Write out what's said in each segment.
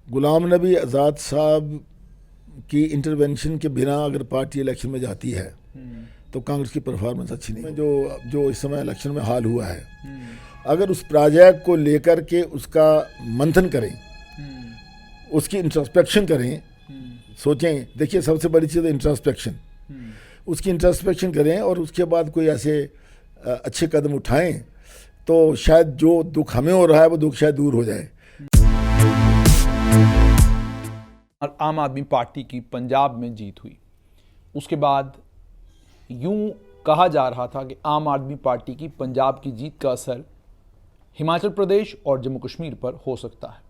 गुलाम नबी आज़ाद साहब की इंटरवेंशन के बिना अगर पार्टी इलेक्शन में जाती है तो कांग्रेस की परफॉर्मेंस अच्छी नहीं। जो इस समय इलेक्शन में हाल हुआ है, अगर उस प्रोजेक्ट को लेकर के उसका मंथन करें, उसकी इंट्रोस्पेक्शन करें, सोचें, देखिए सबसे बड़ी चीज़ है इंट्रोस्पेक्शन, उसकी इंट्रोस्पेक्शन करें और उसके बाद कोई ऐसे अच्छे कदम उठाएं तो शायद जो दुख हमें हो रहा है वो दुख शायद दूर हो जाए। और आम आदमी पार्टी की पंजाब में जीत हुई, उसके बाद यूं कहा जा रहा था कि आम आदमी पार्टी की पंजाब की जीत का असर हिमाचल प्रदेश और जम्मू कश्मीर पर हो सकता है।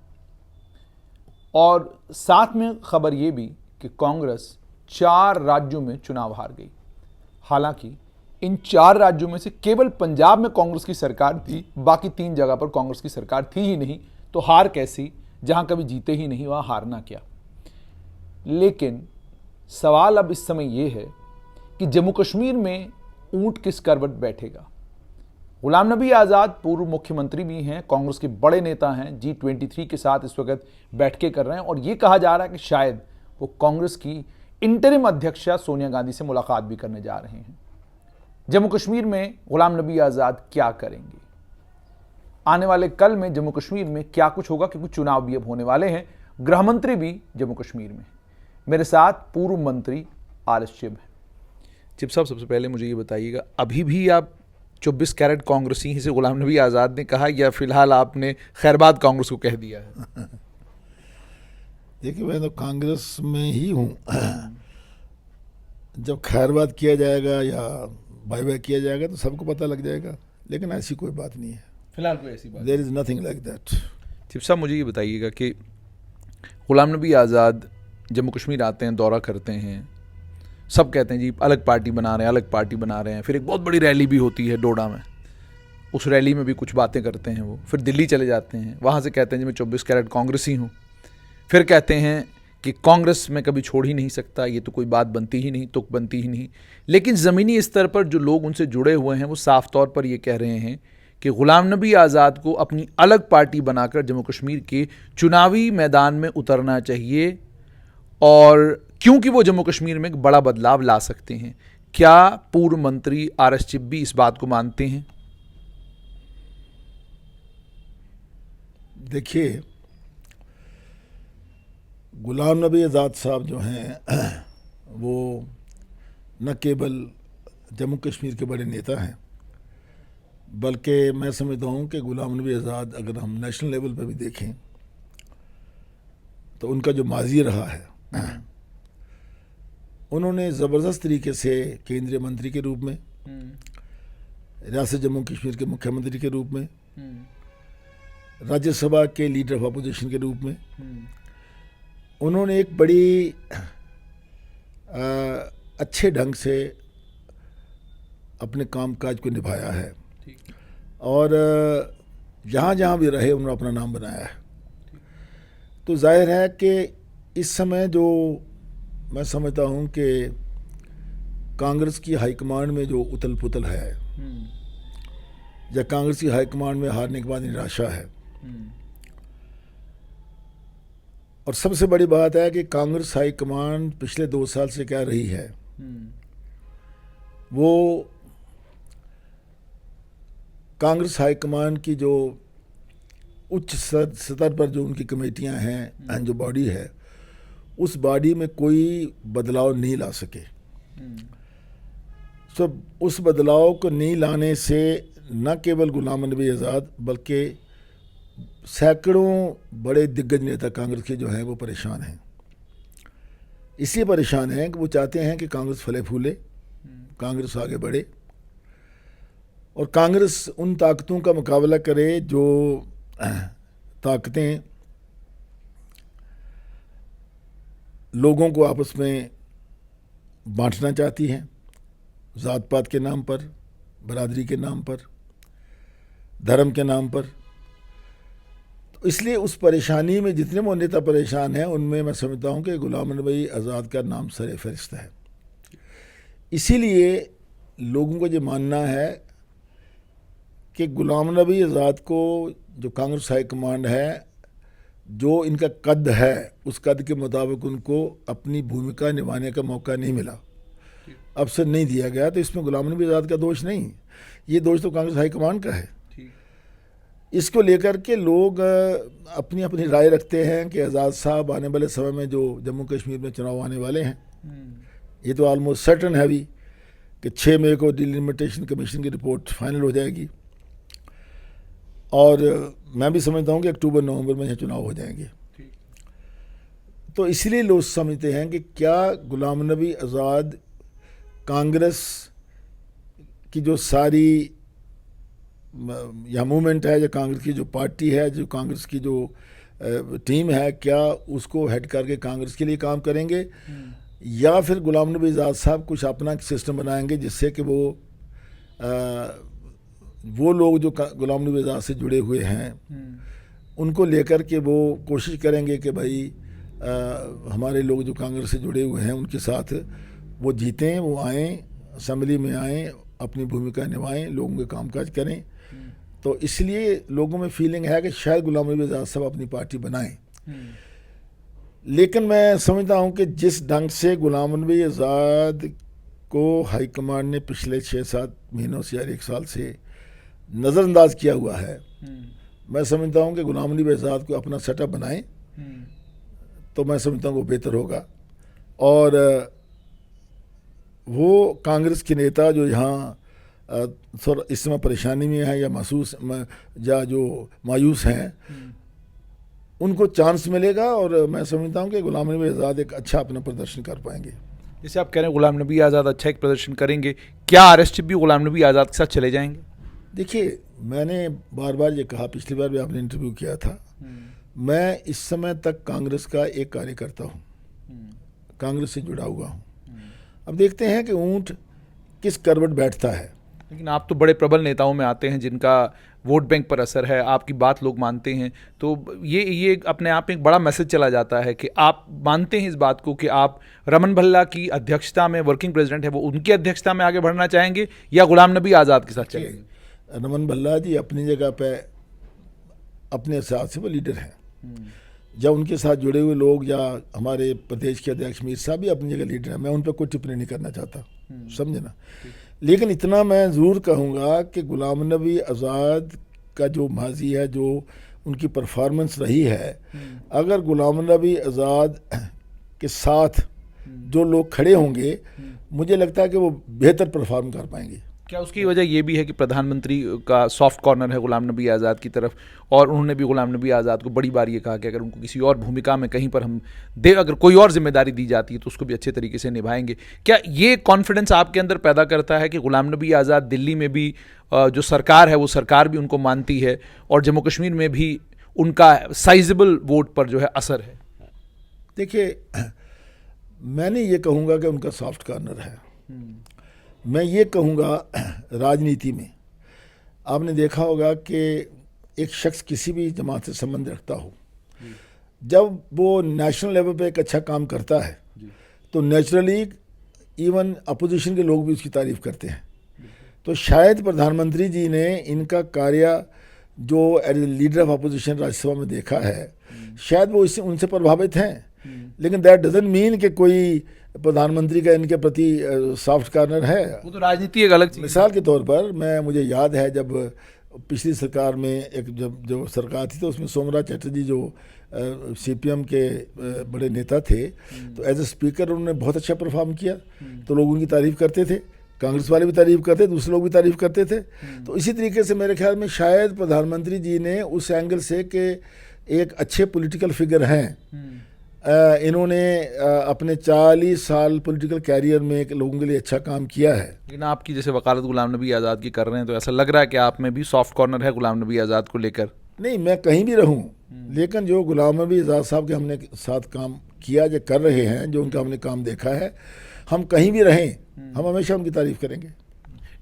और साथ में खबर यह भी कि कांग्रेस 4 राज्यों में चुनाव हार गई। हालांकि इन 4 राज्यों में से केवल पंजाब में कांग्रेस की सरकार थी, बाकी 3 जगह पर कांग्रेस की सरकार थी ही नहीं, तो हार कैसी? जहां कभी जीते ही नहीं वहां हारना क्या? लेकिन सवाल अब इस समय यह है कि जम्मू कश्मीर में ऊंट किस करवट बैठेगा। गुलाम नबी आज़ाद पूर्व मुख्यमंत्री भी हैं, कांग्रेस के बड़े नेता हैं, G23 के साथ इस वक्त बैठकें कर रहे हैं और यह कहा जा रहा है कि शायद वो कांग्रेस की इंटरिम अध्यक्षा सोनिया गांधी से मुलाकात भी करने जा रहे हैं। जम्मू कश्मीर में गुलाम नबी आज़ाद क्या करेंगे? आने वाले कल में जम्मू कश्मीर में क्या कुछ होगा, क्योंकि चुनाव भी अब होने वाले हैं। गृह मंत्री भी जम्मू कश्मीर में। मेरे साथ पूर्व मंत्री आर.एस. चिब हैं। चिब साहब, सबसे पहले मुझे ये बताइएगा, अभी भी आप 24 कैरेट कांग्रेसी ही से गुलाम नबी आज़ाद ने कहा या फिलहाल आपने खैरबाद कांग्रेस को कह दिया है? देखिए, मैं तो कांग्रेस में ही हूँ। जब खैरबाद किया जाएगा या बाय बाय किया जाएगा तो सबको पता लग जाएगा, लेकिन ऐसी कोई बात नहीं है फिलहाल। कोई ऐसी बात, there is nothing like that. Chib साहब, मुझे ये बताइएगा कि गुलाम नबी आज़ाद जम्मू कश्मीर आते हैं, दौरा करते हैं, सब कहते हैं जी अलग पार्टी बना रहे हैं, अलग पार्टी बना रहे हैं, फिर एक बहुत बड़ी रैली भी होती है डोडा में, उस रैली में भी कुछ बातें करते हैं वो, फिर दिल्ली चले जाते हैं, वहाँ से कहते हैं जी मैं 24 कैरेट कांग्रेसी हूँ, फिर कहते हैं कि कांग्रेस में कभी छोड़ ही नहीं सकता, ये तो कोई बात बनती ही नहीं, तुक बनती ही नहीं। लेकिन ज़मीनी स्तर पर जो लोग उनसे जुड़े हुए हैं वो साफ तौर पर ये कह रहे हैं कि गुलाम नबी आज़ाद को अपनी अलग पार्टी बनाकर जम्मू कश्मीर के चुनावी मैदान में उतरना चाहिए, और क्योंकि वो जम्मू कश्मीर में एक बड़ा बदलाव ला सकते हैं। क्या पूर्व मंत्री आर.एस. चिब भी इस बात को मानते हैं? देखिए, गुलाम नबी आज़ाद साहब जो हैं वो न केवल जम्मू कश्मीर के बड़े नेता हैं, बल्कि मैं समझता हूँ कि गुलाम नबी आज़ाद अगर हम नेशनल लेवल पर भी देखें तो उनका जो माजी रहा है, उन्होंने ज़बरदस्त तरीके से केंद्रीय मंत्री के रूप में, रियासत जम्मू कश्मीर के मुख्यमंत्री के रूप में, राज्यसभा के लीडर ऑफ अपोजिशन के रूप में, उन्होंने एक बड़ी अच्छे ढंग से अपने कामकाज को निभाया है और जहाँ जहाँ भी रहे उन्होंने अपना नाम बनाया है। तो जाहिर है कि इस समय जो मैं समझता हूँ कि कांग्रेस की हाईकमांड में जो उथल पुथल है या कांग्रेस की हाईकमांड में हारने के बाद निराशा है, और सबसे बड़ी बात है कि कांग्रेस हाईकमांड पिछले 2 साल से क्या रही है, वो कांग्रेस हाईकमांड की जो उच्च स्तर पर जो उनकी कमेटियां हैं, जो बॉडी है, उस बॉडी में कोई बदलाव नहीं ला सके। तो उस बदलाव को नहीं लाने से न केवल गुलाम नबी आज़ाद बल्कि सैकड़ों बड़े दिग्गज नेता कांग्रेस के जो हैं वो परेशान हैं। इसलिए परेशान हैं कि वो चाहते हैं कि कांग्रेस फले फूले, कांग्रेस आगे बढ़े और कांग्रेस उन ताकतों का मुकाबला करे जो ताकतें लोगों को आपस में बांटना चाहती हैं, ज़ात पात के नाम पर, बरादरी के नाम पर, धर्म के नाम पर। तो इसलिए उस परेशानी में जितने वो नेता परेशान हैं उनमें मैं समझता हूँ कि गुलाम नबी आज़ाद का नाम सर फहरिस्त है। इसीलिए लोगों को ये मानना है कि गुलाम नबी आज़ाद को जो कांग्रेस हाई कमांड है जो इनका कद है उस कद के मुताबिक उनको अपनी भूमिका निभाने का मौका नहीं मिला, अवसर नहीं दिया गया। तो इसमें गुलाम नबी आज़ाद का दोष नहीं, ये दोष तो कांग्रेस हाईकमान का है। इसको लेकर के लोग अपनी अपनी राय रखते हैं कि आज़ाद साहब आने वाले समय में जो जम्मू कश्मीर में चुनाव आने वाले हैं, ये तो ऑलमोस्ट सर्टन है अभी कि 6 मई को डिलिमिटेशन कमीशन की रिपोर्ट फाइनल हो जाएगी, और मैं भी समझता हूँ कि अक्टूबर नवंबर में यह चुनाव हो जाएंगे। तो इसलिए लोग समझते हैं कि क्या गुलाम नबी आज़ाद कांग्रेस की जो सारी या मूवमेंट है, या कांग्रेस की जो पार्टी है, जो कांग्रेस की जो टीम है, क्या उसको हेड करके कांग्रेस के लिए काम करेंगे, या फिर गुलाम नबी आज़ाद साहब कुछ अपना सिस्टम बनाएंगे जिससे कि वो लोग जो गुलाम नबी आज़ाद से जुड़े हुए हैं उनको लेकर के वो कोशिश करेंगे कि भाई हमारे लोग जो कांग्रेस से जुड़े हुए हैं उनके साथ वो जीतें, वो आएँ, असम्बली में आएँ, अपनी भूमिका निभाएं, लोगों के कामकाज करें। तो इसलिए लोगों में फीलिंग है कि शायद गुलाम नबी आज़ाद साहब अपनी पार्टी बनाएं। लेकिन मैं समझता हूं कि जिस ढंग से गुलाम नबी आज़ाद को हाईकमान ने पिछले 6-7 महीनों से या 1 साल से नज़रअंदाज किया हुआ है, मैं समझता हूं कि गुलाम नबी आज़ाद को अपना सेटअप बनाएं तो मैं समझता हूं वो बेहतर होगा। और वो कांग्रेस के नेता जो यहाँ थोड़ा इस समय परेशानी में है या जो मायूस हैं, उनको चांस मिलेगा, और मैं समझता हूँ कि गुलाम नबी आज़ाद एक अच्छा अपना प्रदर्शन कर पाएंगे। जैसे आप कह रहे हैं गुलाम नबी आज़ाद अच्छा एक प्रदर्शन करेंगे, क्या आरएसपी भी गुलाम नबी आज़ाद के साथ चले जाएंगे? देखिए, मैंने बार बार ये कहा, पिछली बार भी आपने इंटरव्यू किया था, मैं इस समय तक कांग्रेस का एक कार्यकर्ता हूँ, कांग्रेस से जुड़ा हुआ हूँ। अब देखते हैं कि ऊंट किस करवट बैठता है। लेकिन आप तो बड़े प्रबल नेताओं में आते हैं जिनका वोट बैंक पर असर है, आपकी बात लोग मानते हैं, तो ये अपने आप में एक बड़ा मैसेज चला जाता है कि आप मानते हैं इस बात को कि आप रमन भल्ला की अध्यक्षता में, वर्किंग प्रेसिडेंट है वो, उनकी अध्यक्षता में आगे बढ़ना चाहेंगे या गुलाम नबी आज़ाद के साथ चलेंगे? रमन भल्ला जी अपनी जगह पे अपने हिसाब से वो लीडर हैं, जब उनके साथ जुड़े हुए लोग या हमारे प्रदेश के अध्यक्ष मीर साहब भी अपनी जगह लीडर हैं, मैं उन पर कोई टिप्पणी नहीं करना चाहता, समझे ना। लेकिन इतना मैं ज़रूर कहूँगा कि गुलाम नबी आज़ाद का जो माजी है, जो उनकी परफॉर्मेंस रही है, अगर गुलाम नबी आज़ाद के साथ जो लोग खड़े होंगे, मुझे लगता है कि वो बेहतर परफॉर्म कर पाएंगे। क्या उसकी वजह ये भी है कि प्रधानमंत्री का सॉफ्ट कॉर्नर है गुलाम नबी आज़ाद की तरफ, और उन्होंने भी गुलाम नबी आज़ाद को बड़ी बार ये कहा कि अगर उनको किसी और भूमिका में कहीं पर अगर कोई और जिम्मेदारी दी जाती है तो उसको भी अच्छे तरीके से निभाएंगे? क्या ये कॉन्फिडेंस आपके अंदर पैदा करता है कि गुलाम नबी आज़ाद दिल्ली में भी जो सरकार है वो सरकार भी उनको मानती है, और जम्मू कश्मीर में भी उनका साइजेबल वोट पर जो है असर है? देखिए, मैंने ये कहूँगा कि उनका सॉफ्ट कॉर्नर है। मैं ये कहूँगा, राजनीति में आपने देखा होगा कि एक शख्स किसी भी जमात से संबंध रखता हो, जब वो नेशनल लेवल पे एक अच्छा काम करता है तो नेचुरली इवन अपोजिशन के लोग भी उसकी तारीफ़ करते हैं। तो शायद प्रधानमंत्री जी ने इनका कार्य जो as a leader of opposition Rajya Sabha में देखा है, शायद वो इससे उनसे प्रभावित हैं, लेकिन दैट डजंट मीन कि कोई प्रधानमंत्री का इनके प्रति सॉफ्ट कॉर्नर है। वो तो राजनीति एक अलग चीज़। मिसाल के तौर पर मुझे याद है जब पिछली सरकार में एक जो सरकार थी तो उसमें सोमनाथ चटर्जी जो सीपीएम के बड़े नेता थे, तो एज ए स्पीकर उन्होंने बहुत अच्छा परफॉर्म किया, तो लोग उनकी तारीफ़ करते थे, कांग्रेस वाले भी तारीफ़ करते, दूसरे लोग भी तारीफ़ करते थे। तो इसी तरीके से मेरे ख्याल में शायद प्रधानमंत्री जी ने उस एंगल से कि एक अच्छे पॉलिटिकल फिगर हैं, इन्होंने अपने 40 साल पॉलिटिकल कैरियर में लोगों के लिए अच्छा काम किया है। लेकिन आपकी जैसे वकालत गुलाम नबी आज़ाद की कर रहे हैं तो ऐसा लग रहा है कि आप में भी सॉफ्ट कॉर्नर है गुलाम नबी आज़ाद को लेकर। नहीं, मैं कहीं भी रहूं, लेकिन जो गुलाम नबी आज़ाद साहब के हमने साथ काम किया, जो कर रहे हैं, जो उनका हमने काम देखा है, हम कहीं भी रहें हम हमेशा उनकी तारीफ़ करेंगे।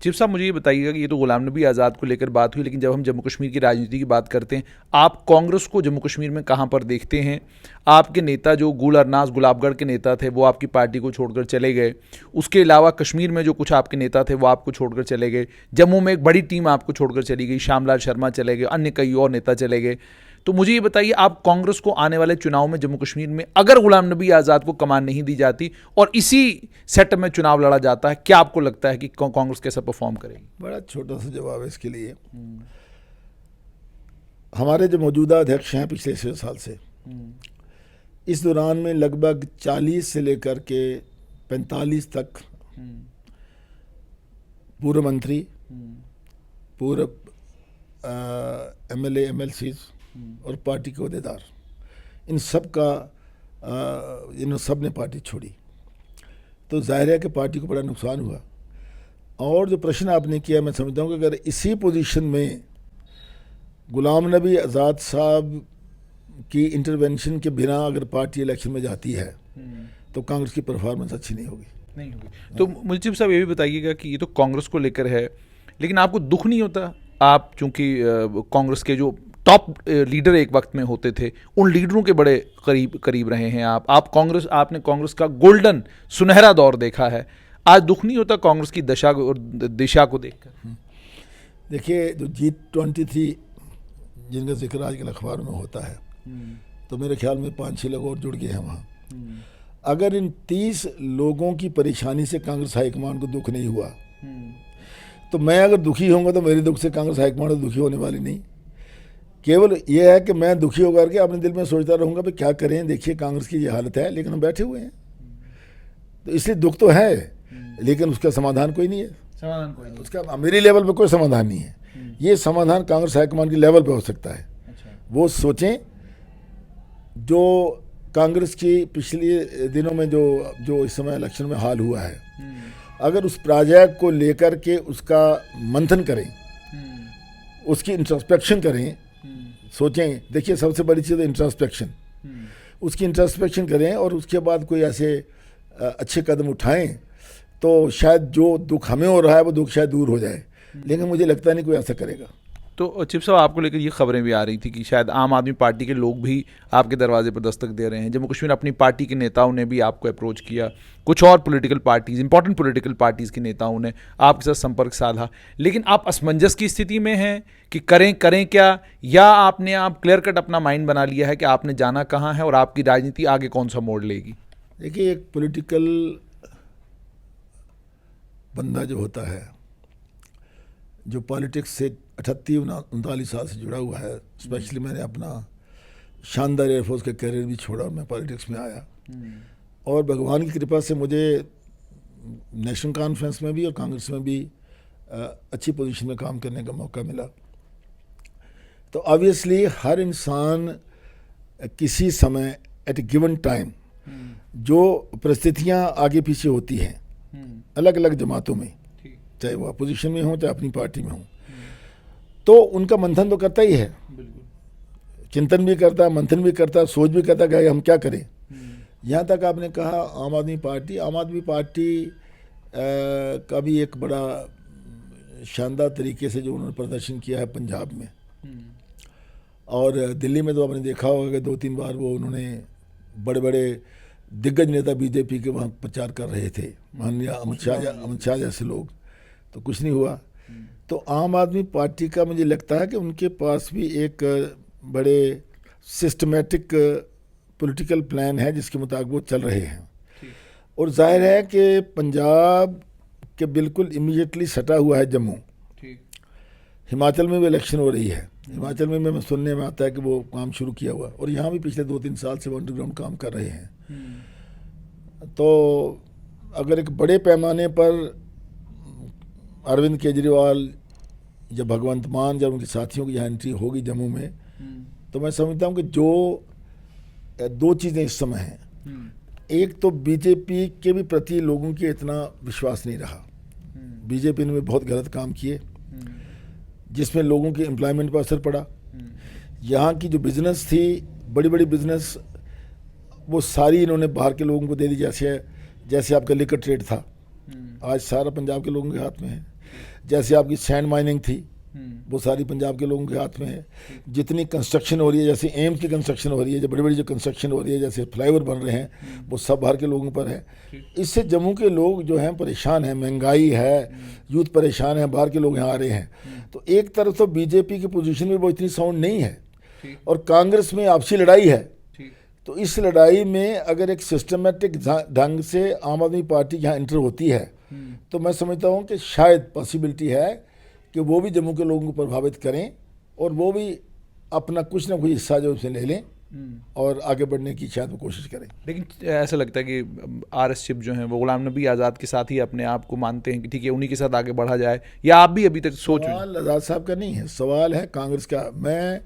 चीफ साहब, मुझे ये बताइएगा कि ये तो गुलाम नबी आज़ाद को लेकर बात हुई, लेकिन जब हम जम्मू कश्मीर की राजनीति की बात करते हैं, आप कांग्रेस को जम्मू कश्मीर में कहाँ पर देखते हैं? आपके नेता जो गुल अरनास गुलाबगढ़ के नेता थे वो आपकी पार्टी को छोड़कर चले गए, उसके अलावा कश्मीर में जो कुछ आपके नेता थे वो आपको छोड़कर चले गए, जम्मू में एक बड़ी टीम आपको छोड़कर चली गई, श्यामलाल शर्मा चले गए, अन्य कई और नेता चले गए। तो मुझे ये बताइए, आप कांग्रेस को आने वाले चुनाव में जम्मू कश्मीर में अगर गुलाम नबी आज़ाद को कमान नहीं दी जाती और इसी सेटअप में चुनाव लड़ा जाता है, क्या आपको लगता है कि कांग्रेस कैसा परफॉर्म करेगी? बड़ा छोटा सा जवाब है इसके लिए। हमारे जो मौजूदा अध्यक्ष हैं पिछले 6 साल से, इस दौरान में लगभग 40 से लेकर के 45 तक पूर्व मंत्री, पूर्व MLA MLCs और पार्टी के अहदेदार, इन सब ने पार्टी छोड़ी। तो जाहिर है कि पार्टी को बड़ा नुकसान हुआ। और जो प्रश्न आपने किया, मैं समझता हूँ कि अगर इसी पोजीशन में गुलाम नबी आज़ाद साहब की इंटरवेंशन के बिना अगर पार्टी इलेक्शन में जाती है तो कांग्रेस की परफॉर्मेंस अच्छी नहीं होगी। तो मुझे साहब ये भी बताइएगा कि ये तो कांग्रेस को लेकर है, लेकिन आपको दुख नहीं होता? आप चूंकि कांग्रेस के जो टॉप लीडर एक वक्त में होते थे, उन लीडरों के बड़े करीब रहे हैं आपने कांग्रेस का गोल्डन सुनहरा दौर देखा है। आज दुख नहीं होता कांग्रेस की दशा और दिशा को देखकर? देखिए, जो G23 जिनका जिक्र आजकल अखबार में होता है, तो मेरे ख्याल में 5-6 लोग और जुड़ गए हैं वहाँ। अगर इन 30 लोगों की परेशानी से कांग्रेस हाईकमान को दुख नहीं हुआ, तो मैं अगर दुखी होऊंगा तो मेरे दुख से कांग्रेस हाईकमान तो दुखी होने वाली नहीं। केवल ये है कि मैं दुखी होकर के अपने दिल में सोचता रहूँगा भाई क्या करें, देखिए कांग्रेस की ये हालत है, लेकिन हम बैठे हुए हैं। तो इसलिए दुख तो है, लेकिन उसका समाधान कोई नहीं है। उसका मेरी लेवल पे कोई समाधान नहीं है। ये समाधान कांग्रेस हाईकमान की लेवल पे हो सकता है। वो सोचें, जो कांग्रेस की पिछले दिनों में जो इस समय इलेक्शन में हाल हुआ है, अगर उस प्रोजेक्ट को लेकर के उसका मंथन करें, उसकी इंट्रोस्पेक्शन करें, सोचें। देखिए, सबसे बड़ी चीज़ है इंट्रोस्पेक्शन। उसकी इंट्रोस्पेक्शन करें और उसके बाद कोई ऐसे अच्छे कदम उठाएं, तो शायद जो दुख हमें हो रहा है वो दुख शायद दूर हो जाए। लेकिन मुझे लगता नहीं कोई ऐसा करेगा। तो चिप साहब, आपको लेकर ये खबरें भी आ रही थी कि शायद आम आदमी पार्टी के लोग भी आपके दरवाजे पर दस्तक दे रहे हैं। जम्मू कश्मीर अपनी पार्टी के नेताओं ने भी आपको अप्रोच किया, कुछ और political parties, important political parties के नेताओं ने आपके साथ संपर्क साधा, लेकिन आप असमंजस की स्थिति में हैं कि करें क्या, या आपने क्लियर कट अपना माइंड बना लिया है कि आपने जाना कहाँ है और आपकी राजनीति आगे कौन सा मोड़ लेगी? देखिए, एक पॉलिटिकल बंदा जो होता है, जो पॉलिटिक्स से 38-39 साल से जुड़ा हुआ है, स्पेशली मैंने अपना शानदार एयरफोर्स का करियर भी छोड़ा और मैं पॉलिटिक्स में आया, और भगवान की कृपा से मुझे नेशनल कॉन्फ्रेंस में भी और कांग्रेस में भी अच्छी पोजीशन में काम करने का मौका मिला। तो ऑब्वियसली हर इंसान किसी समय एट ए गिवन टाइम जो परिस्थितियां आगे पीछे होती हैं अलग अलग जमातों में, चाहे वो अपोजिशन में हो चाहे अपनी पार्टी में हो, तो उनका मंथन तो करता ही है, चिंतन भी करता है, मंथन भी करता है, सोच भी करता है कि हम क्या करें। यहाँ तक आपने कहा आम आदमी पार्टी का भी एक बड़ा शानदार तरीके से जो उन्होंने प्रदर्शन किया है पंजाब में, और दिल्ली में तो आपने देखा होगा कि 2-3 बार वो उन्होंने बड़े बड़े दिग्गज नेता बीजेपी के वहाँ प्रचार कर रहे थे, माननीय अमित शाह जैसे लोग, तो कुछ नहीं हुआ। तो आम आदमी पार्टी का मुझे लगता है कि उनके पास भी एक बड़े सिस्टमेटिक पॉलिटिकल प्लान है जिसके मुताबिक वो चल रहे हैं। और जाहिर है कि पंजाब के बिल्कुल इमीडिएटली सटा हुआ है जम्मू, हिमाचल में भी इलेक्शन हो रही है, हिमाचल में मैं सुनने में आता है कि वो काम शुरू किया हुआ, और यहाँ भी पिछले 2-3 साल से वो अंडरग्राउंड काम कर रहे हैं। तो अगर एक बड़े पैमाने पर अरविंद केजरीवाल या भगवंत मान या उनके साथियों की यहाँ एंट्री होगी जम्मू में, तो मैं समझता हूँ कि जो 2 चीज़ें इस समय हैं, एक तो बीजेपी के भी प्रति लोगों के इतना विश्वास नहीं रहा, बीजेपी ने भी बहुत गलत काम किए जिसमें लोगों के एम्प्लॉयमेंट पर असर पड़ा। यहाँ की जो बिजनेस थी, बड़ी बड़ी बिजनेस, वो सारी इन्होंने बाहर के लोगों को दे दी, जैसे आपका लिकर ट्रेड था, आज सारा पंजाब के लोगों के हाथ में है। जैसे आपकी सैंड माइनिंग थी, वो सारी पंजाब के लोगों के हाथ में है। जितनी कंस्ट्रक्शन हो रही है, जैसे एम्स की कंस्ट्रक्शन हो रही है, जो बड़ी बड़ी जो कंस्ट्रक्शन हो रही है, जैसे फ्लाईओवर बन रहे हैं, वो सब बाहर के लोगों पर है। इससे जम्मू के लोग जो हैं परेशान हैं, महंगाई है, यूथ परेशान है, बाहर के लोग यहाँ आ रहे हैं। तो एक तरफ तो बीजेपी की पोजीशन में वो इतनी साउंड नहीं है, और कांग्रेस में आपसी लड़ाई है। ठीक। तो इस लड़ाई में अगर एक सिस्टमेटिक ढंग से आम आदमी पार्टी यहाँ एंटर होती है तो मैं समझता हूँ कि शायद पॉसिबिलिटी है कि वो भी जम्मू के लोगों को प्रभावित करें और वो भी अपना कुछ ना कुछ हिस्सा जो उससे ले लें और आगे बढ़ने की शायद वो कोशिश करें। लेकिन ऐसा लगता है कि आरएसएफ जो है वो गुलाम नबी आज़ाद के साथ ही अपने आप को मानते हैं कि ठीक है उन्हीं के साथ आगे बढ़ा जाए, या आप भी अभी तक सोच रहे हैं? सवाल आज़ाद साहब का नहीं है, सवाल है कांग्रेस का। मैं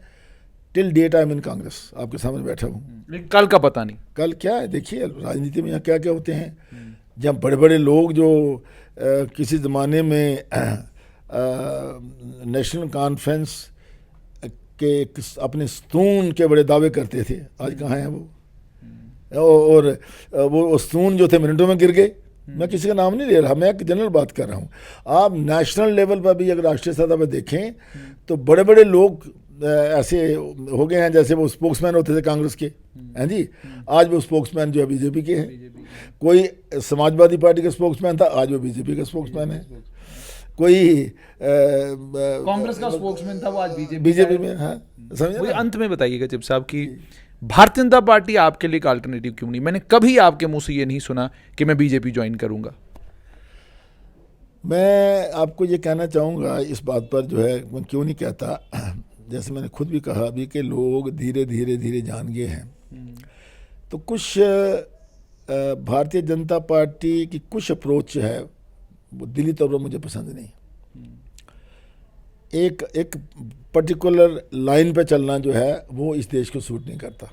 टिल डेट आई एम इन कांग्रेस आपके सामने बैठा हूँ। लेकिन कल का पता नहीं। कल क्या है, देखिए राजनीति में यहाँ क्या क्या होते हैं। जब बड़े बड़े लोग जो किसी ज़माने में नेशनल कॉन्फ्रेंस के अपने स्तून के बड़े दावे करते थे, आज कहाँ हैं वो? और वो स्तून जो थे मिनटों में गिर गए। मैं किसी का नाम नहीं ले रहा, मैं एक जनरल बात कर रहा हूँ। आप नेशनल लेवल पर भी अगर राष्ट्रीय सतह पर देखें तो बड़े बड़े लोग ऐसे हो गए हैं जैसे वो स्पोक्समैन होते थे कांग्रेस के, हैं जी, आज वो स्पोक्समैन जो है बीजेपी के हैं। कोई समाजवादी पार्टी का स्पोक्समैन था, आज वो बीजेपी का स्पोक्समैन है। कोई कांग्रेस का स्पोक्समैन था, वो आज बीजेपी में। हाँ, समझे। अंत में बताइएगा चिप साहब कि भारतीय जनता पार्टी आपके लिए एक अल्टरनेटिव क्यों नहीं? मैंने कभी आपके मुंह से ये नहीं सुना कि मैं बीजेपी ज्वाइन करूंगा। मैं आपको ये कहना चाहूँगा इस बात पर जो है मैं क्यों नहीं कहता, जैसे मैंने खुद भी कहा अभी कि लोग धीरे धीरे धीरे जान गए हैं। तो कुछ भारतीय जनता पार्टी की कुछ अप्रोच है वो दिली तौर पर मुझे पसंद नहीं। एक पर्टिकुलर लाइन पे चलना जो है वो इस देश को सूट नहीं करता।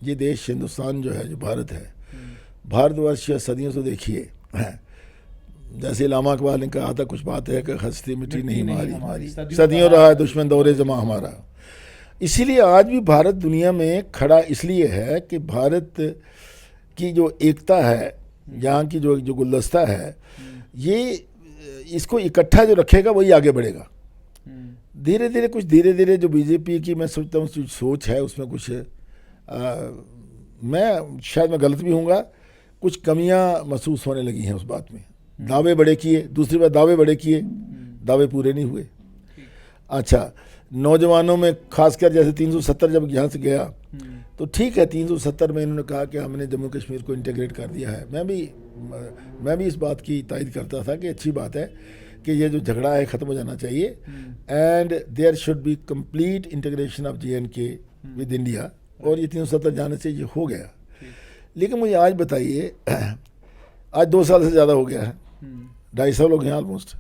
ये देश हिंदुस्तान जो है, जो भारत है, भारतवर्ष सदियों से देखिए, जैसे इलामा इकबाल ने कहा था, कुछ बात है कि हस्ती मिट्टी नहीं हमारी, सदियों रहा है दुश्मन दौरे जमा हमारा। इसीलिए आज भी भारत दुनिया में खड़ा इसलिए है कि भारत की जो एकता है, यहाँ की जो गुलदस्ता है, ये इसको इकट्ठा जो रखेगा वही आगे बढ़ेगा। धीरे धीरे जो बीजेपी की मैं सोचता हूँ सोच है उसमें कुछ मैं शायद मैं गलत भी होऊंगा, कुछ कमियां महसूस होने लगी हैं उस बात में। दावे बड़े किए, दूसरी बार दावे बड़े किए, दावे पूरे नहीं हुए। अच्छा, नौजवानों में खासकर जैसे 370 जब यहाँ से गया तो ठीक है, 370 में इन्होंने कहा कि हमने जम्मू कश्मीर को इंटीग्रेट कर दिया है। मैं भी इस बात की तायद करता था कि अच्छी बात है कि ये जो झगड़ा है ख़त्म हो जाना चाहिए and there should be complete integration of JNK with India, और ये 370 जाने से ये हो गया। लेकिन मुझे आज बताइए, आज 2 साल से ज़्यादा हो गया है, 2.5 साल हो गए ऑलमोस्ट।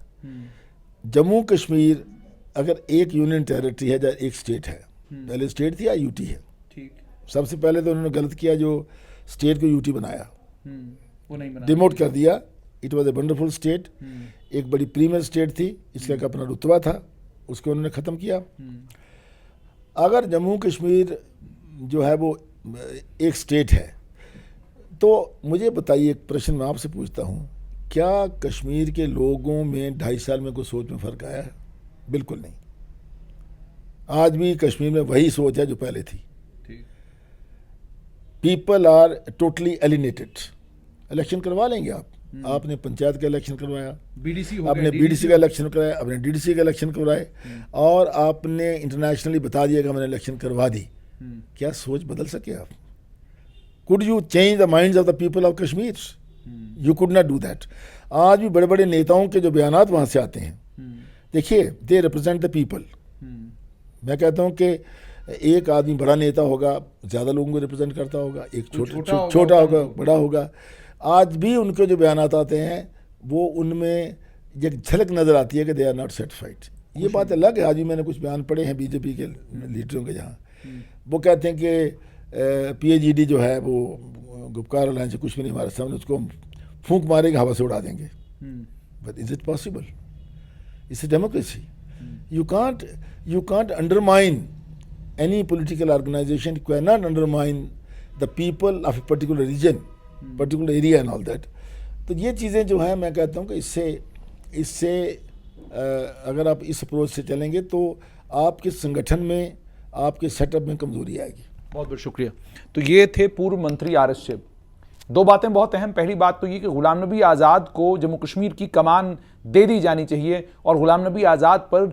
जम्मू कश्मीर अगर एक यूनियन टेरिटरी है या एक स्टेट है, पहले स्टेट थी या यूटी है। सबसे पहले तो उन्होंने गलत किया जो स्टेट को यूटी बनाया, वो नहीं बना, डिमोट कर दिया। It was a wonderful state, एक बड़ी प्रीमियर स्टेट थी, इसका एक अपना रुतबा था, उसको उन्होंने ख़त्म किया। अगर जम्मू कश्मीर जो है वो एक स्टेट है तो मुझे बताइए, एक प्रश्न मैं आपसे पूछता हूँ, क्या कश्मीर के लोगों में 2.5 साल में कोई सोच में फ़र्क आया है? बिल्कुल नहीं। आज भी कश्मीर में वही सोच है जो पहले थी। People are totally alienated. Election करवा लेंगे आप, आपने पंचायत का इलेक्शन करवाया, आपने BDC का इलेक्शन करवाया, आपने DDC का इलेक्शन करवाए, और आपने इंटरनेशनली बता दिया कि मैंने इलेक्शन करवा दी। क्या सोच बदल सके आप? Could you change the minds of the people of Kashmir? You could not do that. आज भी बड़े बड़े नेताओं के जो बयानात वहाँ से आते हैं, देखिए, दे रिप्रेजेंट द पीपल। मैं कहता हूँ कि एक आदमी बड़ा नेता होगा, ज़्यादा लोगों को रिप्रेजेंट करता होगा, एक छोटा होगा, बड़ा होगा। आज भी उनके जो बयानात आते हैं वो उनमें एक झलक नज़र आती है कि दे आर नॉट सेटिस्फाइड। ये बात अलग है। आज भी मैंने कुछ बयान पढ़े हैं बीजेपी के लीडरों के, जहाँ वो कहते हैं कि PAGD जो है वो गुपकार लाइन से कुछ भी नहीं हमारे सामने, उसको फूंक मारेंगे, हवा से उड़ा देंगे। But is it possible? It's a democracy. You can't undermine any political organization, cannot undermine the people of a particular region, particular area and all that. तो ये चीज़ें जो हैं, मैं कहता हूँ कि इससे अगर आप इस अप्रोच से चलेंगे तो आपके संगठन में, आपके सेटअप में कमजोरी आएगी। बहुत बहुत शुक्रिया। तो ये थे पूर्व मंत्री आरएसएफ दो बातें बहुत अहम। पहली बात तो ये कि गुलाम नबी आज़ाद को जम्मू कश्मीर की कमान दे दी जानी चाहिए और गुलाम नबी आज़ाद पर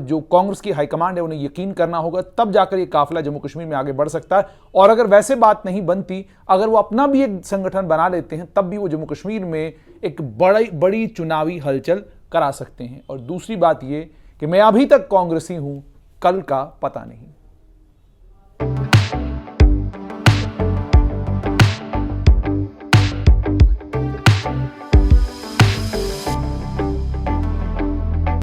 जो कांग्रेस की हाईकमांड है उन्हें यकीन करना होगा, तब जाकर ये काफिला जम्मू कश्मीर में आगे बढ़ सकता है। और अगर वैसे बात नहीं बनती, अगर वो अपना भी एक संगठन बना लेते हैं, तब भी वो जम्मू कश्मीर में एक बड़ी चुनावी हलचल करा सकते हैं। और दूसरी बात ये कि मैं अभी तक कांग्रेसी हूं, कल का पता नहीं।